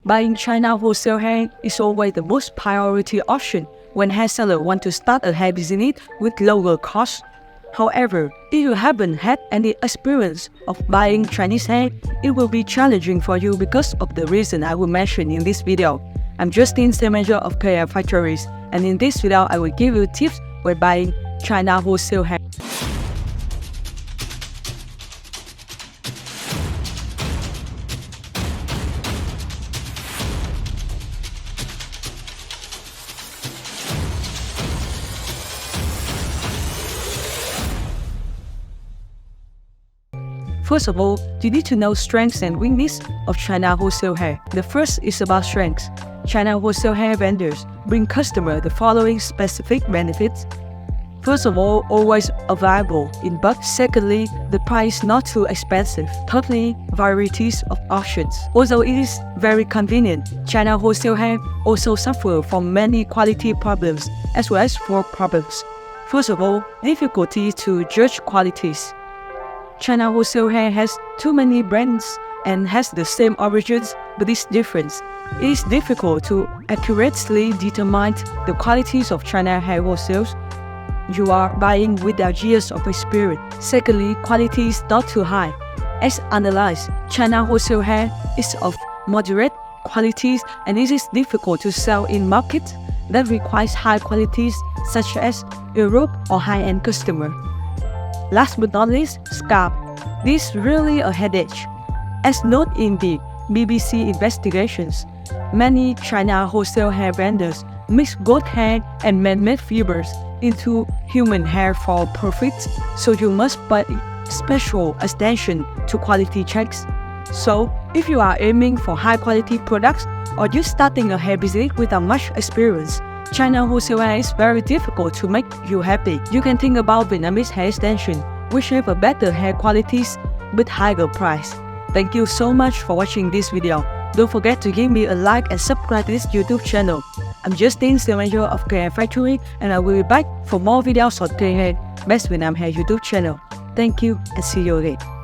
Buying China wholesale hair is always the most priority option when hair sellers want to start a hair business with lower costs. However, if you haven't had any experience of buying Chinese hair, it will be challenging for you because of the reason I will mention in this video. I'm Justin, sales manager of KL Factories, and in this video I will give you tips when buying China wholesale hair. First of all, you need to know strengths and weaknesses of China wholesale hair. The first is about strengths. China wholesale hair vendors bring customers the following specific benefits. First of all, always available in bulk. Secondly, the price not too expensive. Thirdly, varieties of options. Although it is very convenient, China wholesale hair also suffer from many quality problems as well as fraud problems. First of all, difficulty to judge qualities. China wholesale hair has too many brands and has the same origins but is different. It is difficult to accurately determine the qualities of China hair wholesales you are buying without years of experience. Secondly, quality is not too high. As analyzed, China wholesale hair is of moderate qualities and it is difficult to sell in markets that requires high qualities such as Europe or high-end customer. Last but not least, scalp. This is really a headache. As noted in the BBC investigations, many China wholesale hair vendors mix goat hair and man-made fibers into human hair for profit, so you must pay special attention to quality checks. So, if you are aiming for high-quality products or just starting a hair business without much experience, China wholesale hair is very difficult to make you happy. You can think about Vietnamese hair extension, which have a better hair qualities but higher price. Thank you so much for watching this video. Don't forget to give me a like and subscribe to this YouTube channel. I'm Justin, sales manager of KL Factory, and I will be back for more videos on KL Best Vietnam Hair YouTube channel. Thank you and see you again.